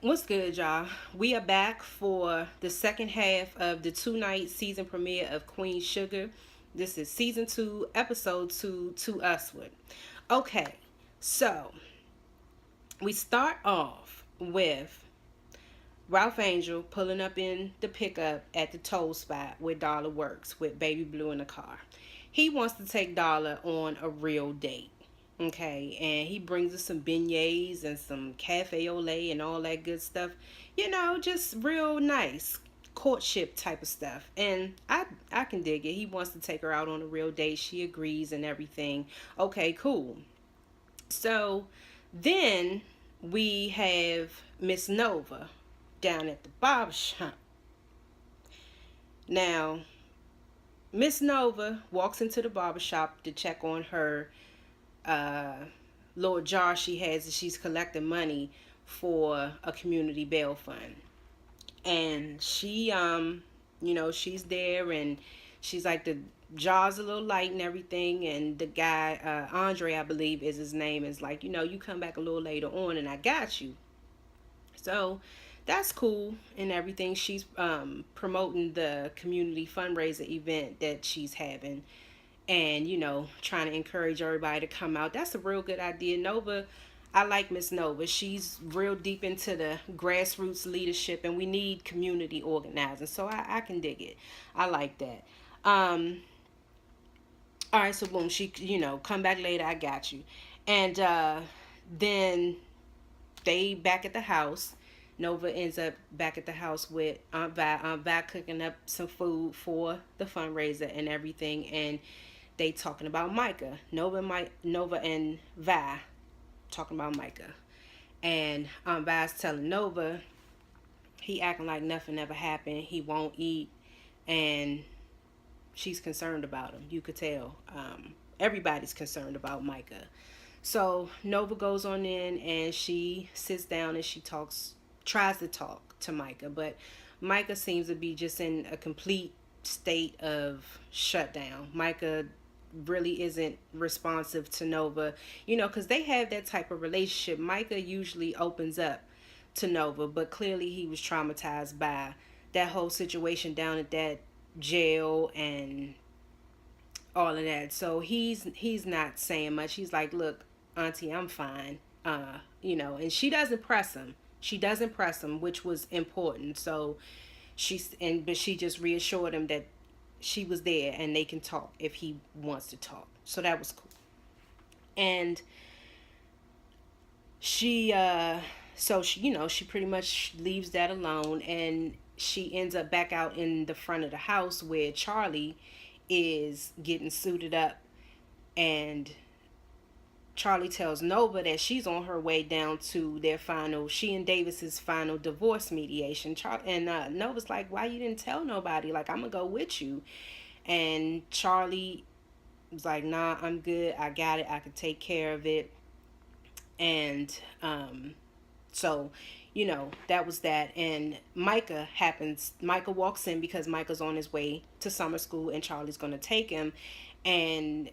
What's good, y'all? We are back for the second half of the two-night season premiere of Queen Sugar. This is season 2, episode 2, To Usward. Okay, so we start off with Ralph Angel pulling up in the pickup at the toll spot where Darla works with Baby Blue in the car. He wants to take Darla on a real date. Okay, and he brings us some beignets and some cafe au lait and all that good stuff. Just real nice courtship type of stuff. And I can dig it. He wants to take her out on a real date. She agrees and everything. Okay, cool. So then we have Miss Nova down at the barber shop. Now, Miss Nova walks into the barber shop to check on her uh, little jar she has that she's collecting money for a community bail fund. And she's there and she's like, the jar's a little light and everything. And the guy, Andre, I believe is his name, is like, you come back a little later on and I got you. So that's cool and everything. She's promoting the community fundraiser event that she's having, and trying to encourage everybody to come out. That's a real good idea. Nova, I like Miss Nova. She's real deep into the grassroots leadership, and we need community organizing, so I can dig it. I like that. All right, so boom, she, come back later, I got you. And then they back at the house. Nova ends up back at the house with Aunt Vi. Aunt Vi cooking up some food for the fundraiser and everything, and they talking about Micah. Nova and Vi talking about Micah, and Aunt Vi's telling Nova he acting like nothing ever happened. He won't eat, and she's concerned about him. You could tell. Everybody's concerned about Micah. So Nova goes on in and she sits down and she tries to talk to Micah, but Micah seems to be just in a complete state of shutdown. Micah really isn't responsive to Nova, because they have that type of relationship. Micah usually opens up to Nova, but clearly he was traumatized by that whole situation down at that jail and all of that. So he's not saying much. He's like, "Look, Auntie, I'm fine." And she doesn't press him. She doesn't press him, which was important. So but she just reassured him that she was there and they can talk if he wants to talk. So that was cool. And she pretty much leaves that alone, and she ends up back out in the front of the house where Charlie is getting suited up, and Charlie tells Nova that she's on her way down to she and Davis's final divorce mediation. Nova's like, "Why you didn't tell nobody? Like, I'm gonna go with you." And Charlie was like, "Nah, I'm good. I got it. I can take care of it." And so that was that. And Micah walks in because Micah's on his way to summer school and Charlie's gonna take him. And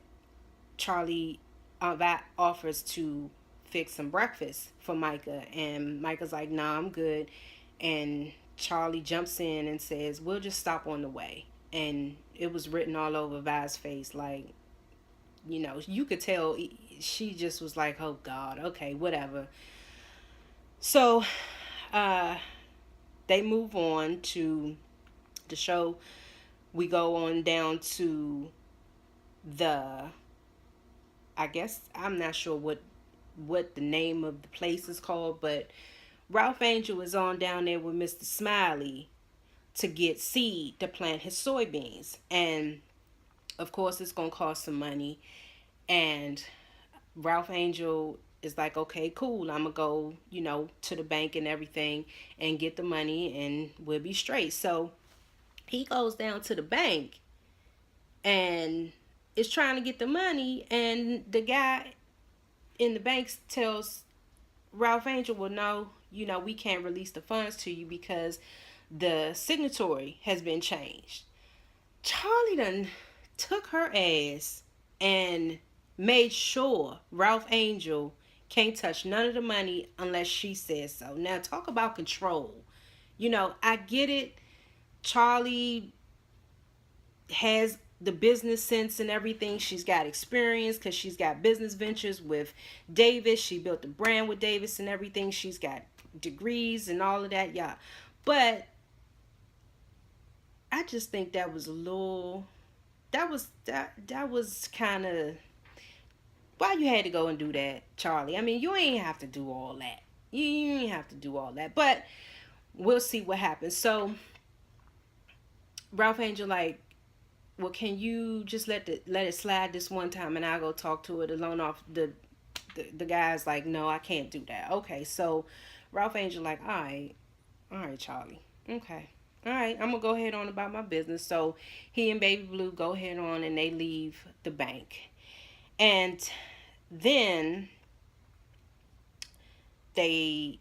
Charlie that offers to fix some breakfast for Micah, and Micah's like, "Nah, I'm good." And Charlie jumps in and says, "We'll just stop on the way." And it was written all over Vi's face, like, you could tell she just was like, "Oh God, okay, whatever." So they move on to the show. We go on down to the, I guess, I'm not sure what the name of the place is called, but Ralph Angel is on down there with Mr. Smiley to get seed to plant his soybeans. And of course it's going to cost some money. And Ralph Angel is like, "Okay, cool. I'm going to go, to the bank and everything and get the money and we'll be straight." So he goes down to the bank and is trying to get the money, and the guy in the bank tells Ralph Angel, "Well, no, we can't release the funds to you because the signatory has been changed." Charlie done took her ass and made sure Ralph Angel Can't touch none of the money unless she says so. Now, talk about control. I get it. Charlie has the business sense and everything. She's got experience because she's got business ventures with Davis. She built the brand with Davis and everything. She's got degrees and all of that. Yeah. But I just think that was a little, that was kind of, why you had to go and do that, Charlie? I mean, you ain't have to do all that. You ain't have to do all that. But we'll see what happens. So Ralph Angel like, well, can you just let it slide this one time, and I'll go talk to her to loan off the guy's like, no, I can't do that. Okay, so Ralph Angel like, all right, Charlie. Okay. All right, I'm gonna go ahead on about my business. So he and Baby Blue go ahead on and they leave the bank. And then they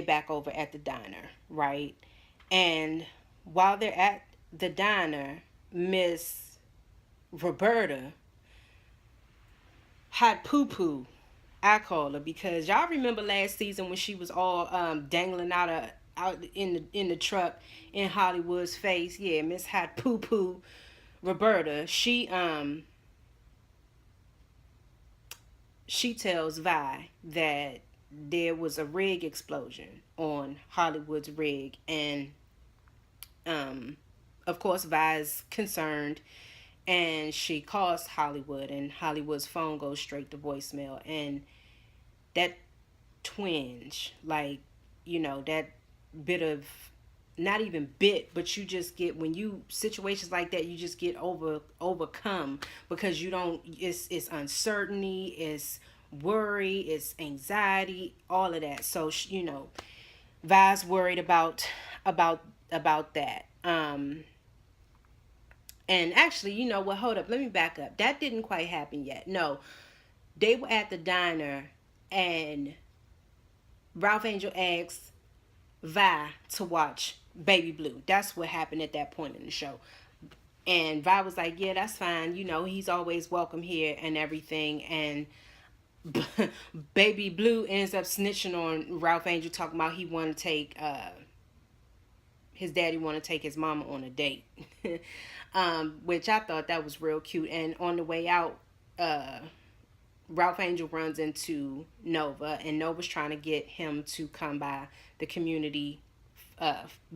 back over at the diner, right? And while they're at the diner, Miss Roberta, Hot Poo Poo, I call her, because y'all remember last season when she was all dangling out in the truck in Hollywood's face. Yeah, Miss Hot Poo Poo Roberta. She tells Vi that there was a rig explosion on Hollywood's rig, and of course Vi's concerned, and she calls Hollywood, and Hollywood's phone goes straight to voicemail. And that twinge, like, that bit of, not even bit, but you just get, when you situations like that, you just get overcome, because you don't, it's uncertainty, it's worry, it's anxiety, all of that. So Vi's worried about that. And actually, you know what, hold up, let me back up. That didn't quite happen yet. No, they were at the diner, and Ralph Angel asked Vi to watch Baby Blue. That's what happened at that point in the show. And Vi was like, yeah, that's fine. He's always welcome here and everything. And Baby Blue ends up snitching on Ralph Angel, talking about he want to take, his daddy want to take his mama on a date. Which I thought that was real cute. And on the way out, Ralph Angel runs into Nova, and Nova's trying to get him to come by the community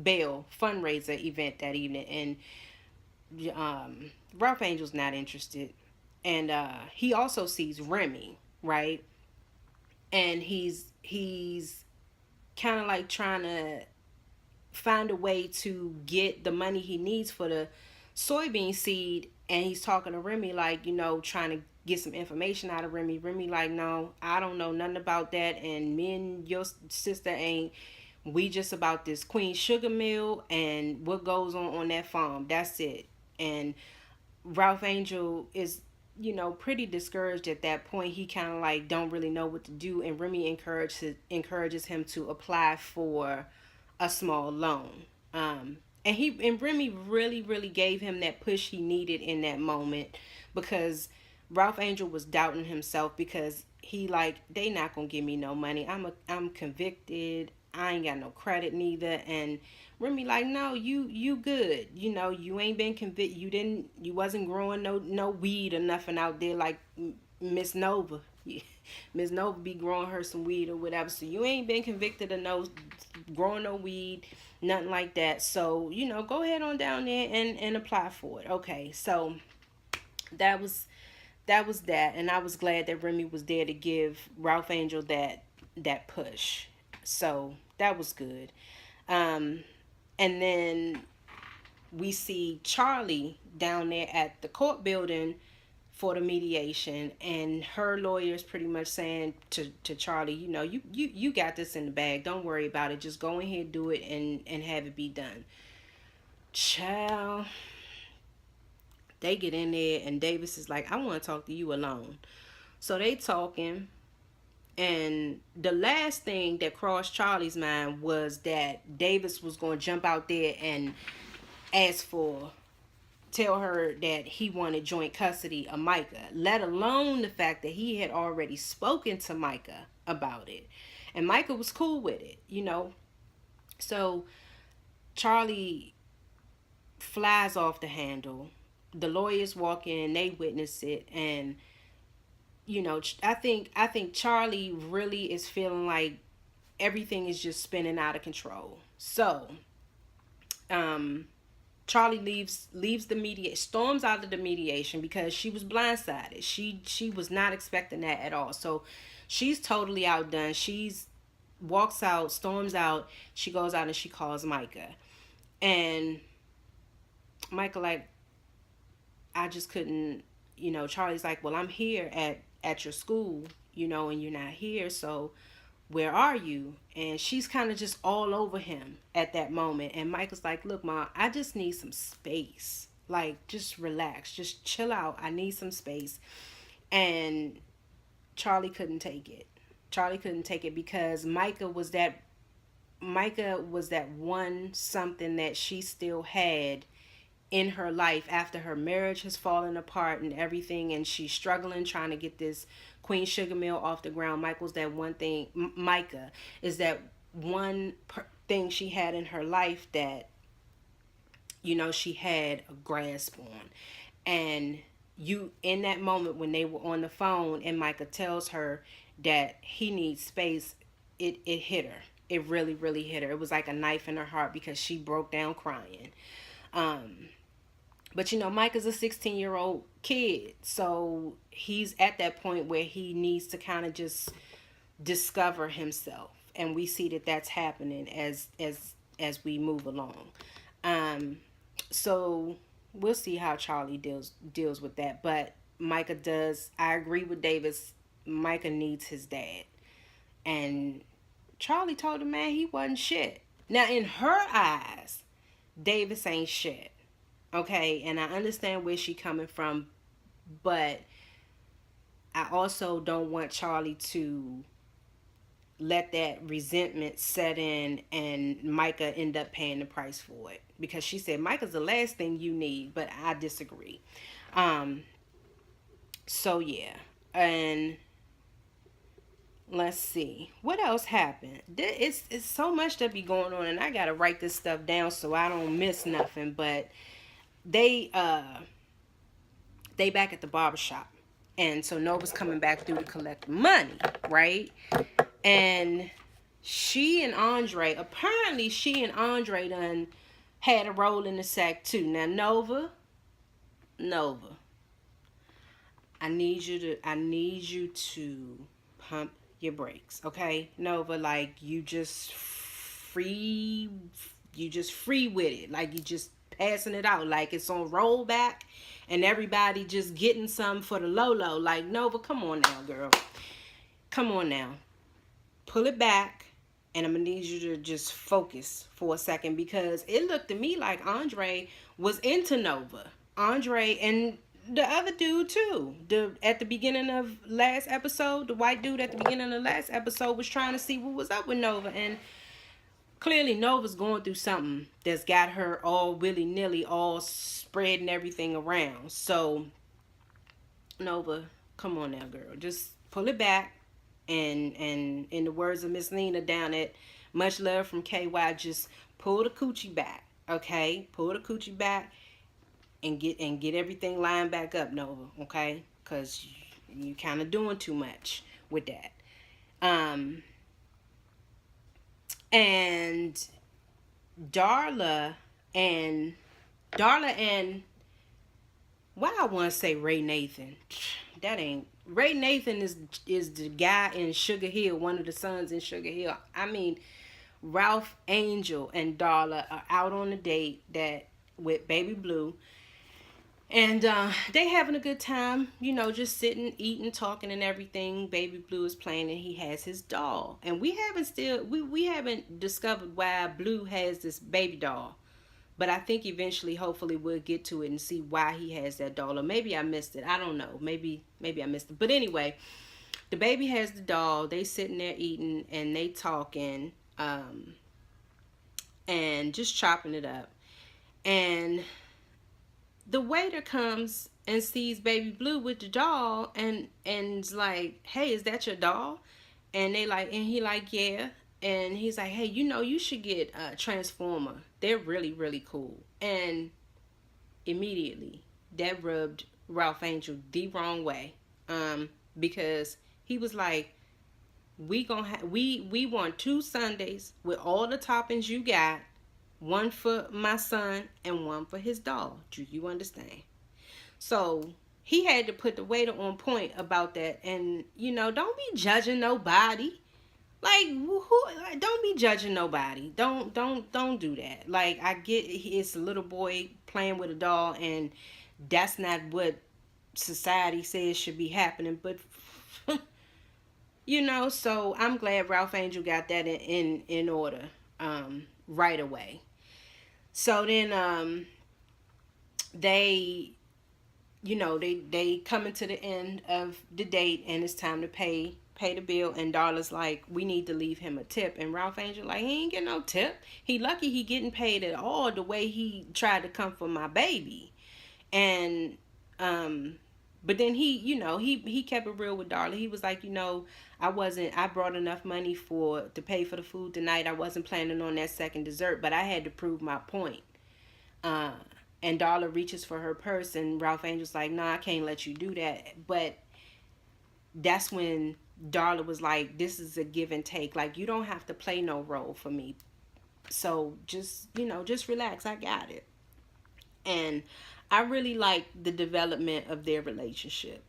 bail fundraiser event that evening, and Ralph Angel's not interested. And he also sees Remy, right? And he's kind of like trying to find a way to get the money he needs for the soybean seed, and he's talking to Remy, like, trying to get some information out of Remy. Remy like, no, I don't know nothing about that, and me and your sister ain't, we just about this Queen Sugar Mill and what goes on that farm. That's it. And Ralph Angel is, pretty discouraged at that point. He kind of like don't really know what to do, and Remy encourages him to apply for a small loan. And Remy really, really gave him that push he needed in that moment, because Ralph Angel was doubting himself, because he like, they not gonna give me no money. I'm convicted. I ain't got no credit neither. And Remy like, no, you good. You ain't been convicted. You wasn't growing no weed or nothing out there like Miss Nova. Miss Nova be growing her some weed or whatever. So you ain't been convicted of growing no weed, nothing like that. So, go ahead on down there and apply for it. Okay, so that was that. And I was glad that Remy was there to give Ralph Angel that push. So that was good. And then we see Charlie down there at the court building for the mediation, and her lawyer's pretty much saying to Charlie, you got this in the bag. Don't worry about it. Just go ahead, do it, and have it be done. Child, they get in there, and Davis is like, I want to talk to you alone. So they talking, and the last thing that crossed Charlie's mind was that Davis was going to jump out there and ask for tell her that he wanted joint custody of Micah, let alone the fact that he had already spoken to Micah about it. And Micah was cool with it, you know. So Charlie flies off the handle. The lawyers walk in, they witness it, and you know, I think Charlie really is feeling like everything is just spinning out of control. So, um, Charlie leaves the media, storms out of the mediation because she was blindsided. She was not expecting that at all. So, she's totally outdone. She's walks out, storms out. She goes out and she calls Micah, and Micah like, I just couldn't. You know, Charlie's like, well, I'm here at your school, you know, and you're not here, so where are you? And she's kind of just all over him at that moment. And Michael's like, look, Mom, I just need some space. Like, just relax, just chill out. I need some space. And Charlie couldn't take it. Charlie couldn't take it because Micah was that one something that she still had in her life after her marriage has fallen apart and everything, and she's struggling trying to get this Queen Sugar Mill off the ground. Michael's that one thing. Micah is that one thing she had in her life that, you know, she had a grasp on. And you, in that moment when they were on the phone and Micah tells her that he needs space, it hit her. It really, really hit her. It was like a knife in her heart because she broke down crying. But you know, Micah's a 16-year-old kid, so he's at that point where he needs to kind of just discover himself, and we see that that's happening as we move along. Um, so we'll see how Charlie deals with that. But Micah does. I agree with Davis. Micah needs his dad, and Charlie told him, man, he wasn't shit. Now in her eyes, Davis ain't shit. Okay, and I understand where she coming from, but I also don't want Charlie to let that resentment set in and Micah end up paying the price for it. Because she said Micah's the last thing you need, but I disagree. Um, so yeah. And let's see. What else happened? It's so much that be going on, and I gotta write this stuff down so I don't miss nothing, but they back at the barbershop, and so Nova's coming back through to collect money, right? And she and Andre done had a roll in the sack too. Now Nova, I need you to pump your brakes, okay? Nova, like you just free with it, like you just passing it out like it's on rollback and everybody just getting some for the low. Like, Nova, come on now, girl. Come on now. Pull it back, and I'm going to need you to just focus for a second, because it looked to me like Andre was into Nova. Andre and the other dude too. At the beginning of last episode, the white dude at the beginning of the last episode was trying to see what was up with Nova, and clearly Nova's going through something that's got her all willy-nilly, all spreading everything around. So, Nova, come on now, girl. Just pull it back. And in the words of Miss Nina down at Much Love from KY, just pull the coochie back. Okay? Pull the coochie back and get everything lined back up, Nova. Okay? Because you kind of doing too much with that. And Darla and why I want to say Ray Nathan. That ain't Ray Nathan is the guy in Sugar Hill, one of the sons in Sugar Hill. I mean, Ralph Angel and Darla are out on a date with Baby Blue. And they having a good time, you know, just sitting, eating, talking, and everything. Baby Blue is playing, and he has his doll. And we haven't discovered why Blue has this baby doll. But I think eventually, hopefully, we'll get to it and see why he has that doll. Or maybe I missed it. I don't know. Maybe I missed it. But anyway, the baby has the doll. They sitting there eating, and they talking, and just chopping it up. And the waiter comes and sees baby blue with the doll, and's like, hey, is that your doll? And they like, and he like, yeah. And he's like, hey, you should get a Transformer, they're really really cool. And immediately that rubbed Ralph Angel the wrong way, because he was like, we want 2 sundaes with all the toppings you got, one for my son and one for his doll. Do you understand? So he had to put the waiter on point about that. And don't be judging nobody. Like, who? Like, don't be judging nobody. Don't do that. Like, I get it's a little boy playing with a doll, and that's not what society says should be happening. But so I'm glad Ralph Angel got that in order, right away. So then, they they coming to the end of the date, and it's time to pay the bill. And Darla's like, we need to leave him a tip. And Ralph Angel like, he ain't getting no tip. He lucky he getting paid at all, the way he tried to come for my baby. And but then he kept it real with Darla. He was like, I brought enough money to pay for the food tonight. I wasn't planning on that second dessert, but I had to prove my point. uh and Darla reaches for her purse, and Ralph Angel's like, "No, I can't let you do that." But that's when Darla was like, "This is a give and take. Like, you don't have to play no role for me. So just relax. I got it." And I really like the development of their relationship.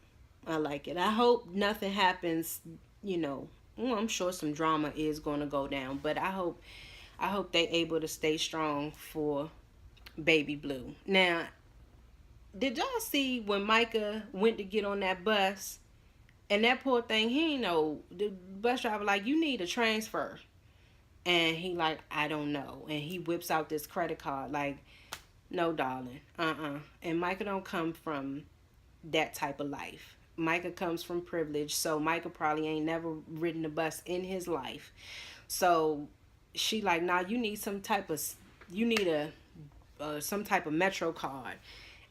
I like it. I hope nothing happens. Well, I'm sure some drama is going to go down, but I hope they able to stay strong for baby blue. Now, did y'all see when Micah went to get on that bus, and that poor thing, he ain't know, the bus driver like, you need a transfer. And he like, I don't know. And he whips out this credit card like, no, darling. And Micah don't come from that type of life. Micah comes from privilege. So Micah probably ain't never ridden a bus in his life. So she like, nah, you need a some type of Metro card.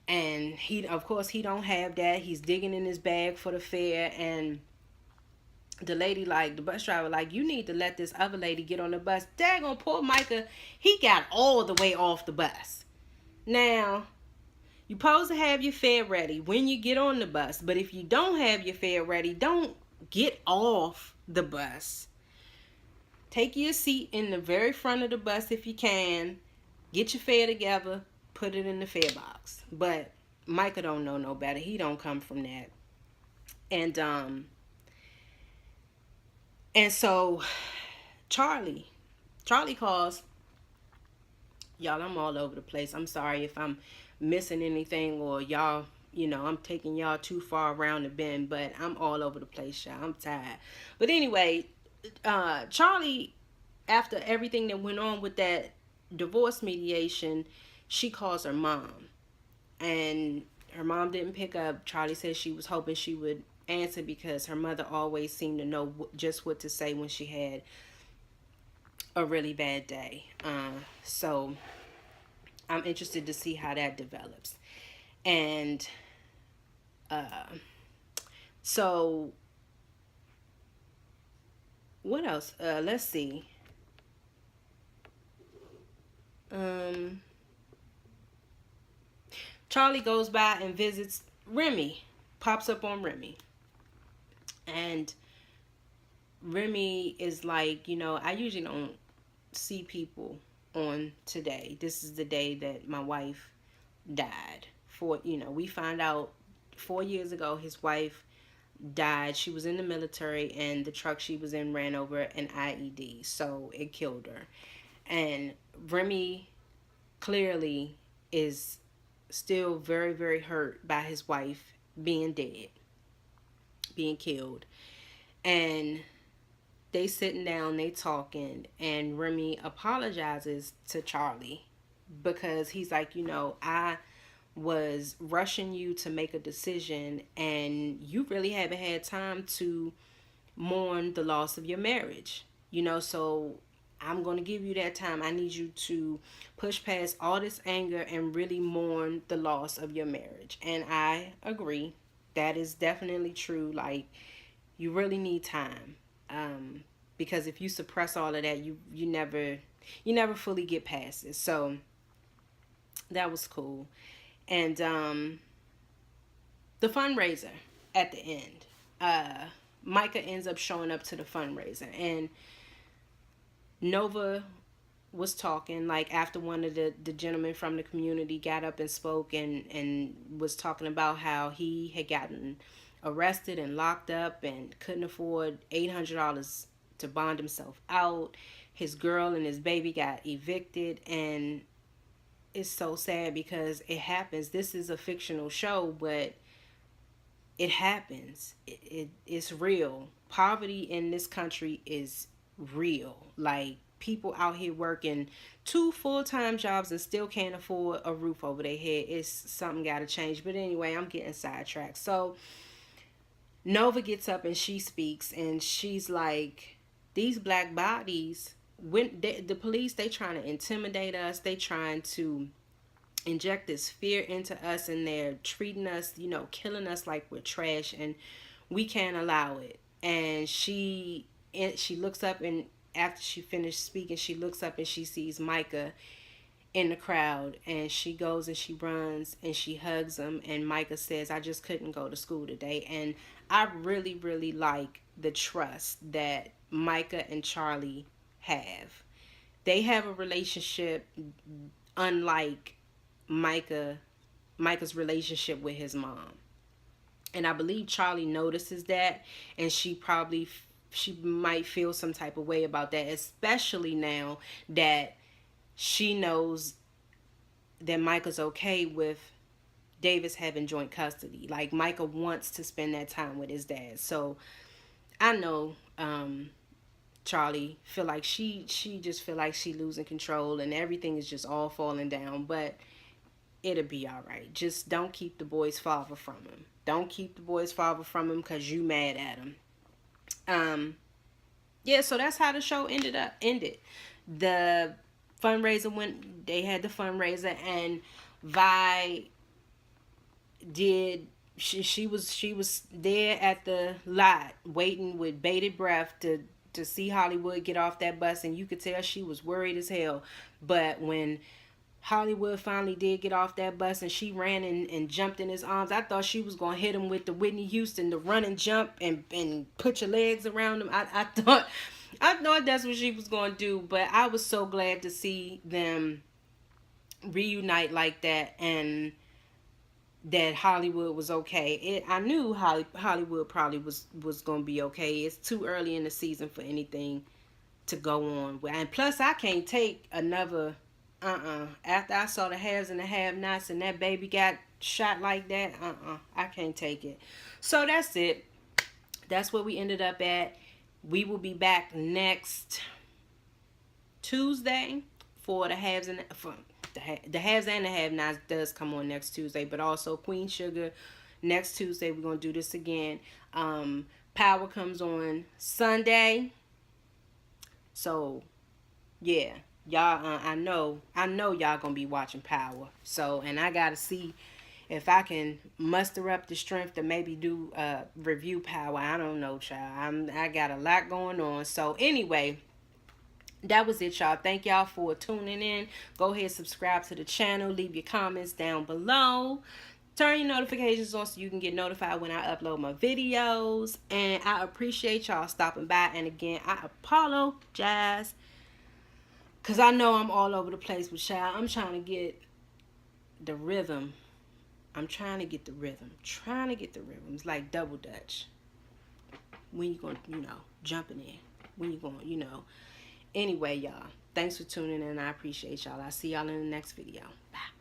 And he, of course, he don't have that. He's digging in his bag for the fare. And the lady, like, the bus driver, like, you need to let this other lady get on the bus. Daggone poor Micah, he got all the way off the bus. Now, you supposed to have your fare ready when you get on the bus. But if you don't have your fare ready, don't get off the bus. Take your seat in the very front of the bus if you can. Get your fare together. Put it in the fare box. But Micah don't know no better. He don't come from that. And so Charlie calls. Y'all, I'm all over the place. I'm sorry if I'm missing anything, or y'all, I'm taking y'all too far around the bend, but I'm all over the place, y'all. I'm tired. But anyway, Charlie, after everything that went on with that divorce mediation, she calls her mom. And her mom didn't pick up. Charlie said she was hoping she would answer, because her mother always seemed to know just what to say when she had a really bad day. So I'm interested to see how that develops. And so what else? Let's see. Charlie goes by and visits Remy, pops up on Remy. And Remy is like, I usually don't see people on today. This is the day that my wife died. We found out 4 years ago his wife died. She was in the military, and the truck she was in ran over an IED, so it killed her. And Remy clearly is still very, very hurt by his wife being dead, being killed. And they sitting down, they talking, and Remy apologizes to Charlie, because he's like, I was rushing you to make a decision, and you really haven't had time to mourn the loss of your marriage. So I'm going to give you that time. I need you to push past all this anger and really mourn the loss of your marriage. And I agree. That is definitely true. Like, you really need time. Because if you suppress all of that, you never fully get past it. So that was cool. And the fundraiser at the end. Micah ends up showing up to the fundraiser, and Nova was talking like after one of the gentlemen from the community got up and spoke and was talking about how he had gotten arrested and locked up and couldn't afford $800 to bond himself out. His girl and his baby got evicted, and it's so sad because it happens. This is a fictional show, but it happens. It's real. Poverty in this country is real. Like, people out here working 2 full-time jobs and still can't afford a roof over their head. It's something got to change. But anyway, I'm getting sidetracked. So Nova gets up and she speaks, and she's like, these black bodies, when the police, they trying to intimidate us. They trying to inject this fear into us, and they're treating us, killing us like we're trash, and we can't allow it. And she looks up, and after she finished speaking, she looks up and she sees Micah in the crowd, and she goes and she runs and she hugs him, and Micah says, I just couldn't go to school today. And I really, really like the trust that Micah and Charlie have. They have a relationship unlike Micah's relationship with his mom. And I believe Charlie notices that, and she might feel some type of way about that, especially now that she knows that Micah's okay with Davis having joint custody. Like, Micah wants to spend that time with his dad. So I know Charlie feel like she just feel like she losing control and everything is just all falling down, but it'll be all right. Just don't keep the boy's father from him. Don't keep the boy's father from him because you mad at him. Yeah, so that's how the show ended. The fundraiser went. They had the fundraiser, and Vi did. She was there at the lot waiting with bated breath to see Hollywood get off that bus, and you could tell she was worried as hell. But when Hollywood finally did get off that bus and she ran and jumped in his arms, I thought she was going to hit him with the Whitney Houston, the run and jump and put your legs around him. I thought that's what she was going to do, but I was so glad to see them reunite like that, and that Hollywood was okay. I knew Hollywood probably was going to be okay. It's too early in the season for anything to go on. And plus, I can't take another after I saw the haves and the have-nots and that baby got shot like that. I can't take it. So that's it. That's where we ended up at. We will be back next Tuesday for the haves and the haves and the have-nots does come on next Tuesday, but also Queen Sugar next Tuesday. We're gonna do this again. Power comes on Sunday. So yeah. Y'all, I know y'all gonna be watching Power. So, and I gotta see if I can muster up the strength to maybe do review Power. I don't know, child. I got a lot going on. So anyway, that was it, y'all. Thank y'all for tuning in. Go ahead, subscribe to the channel. Leave your comments down below. Turn your notifications on so you can get notified when I upload my videos. And I appreciate y'all stopping by. And again, I apologize, because I know I'm all over the place with child. I'm trying to get the rhythm. It's like double dutch. When you going, jumping in. When you going, Anyway, y'all. Thanks for tuning in. I appreciate y'all. I'll see y'all in the next video. Bye.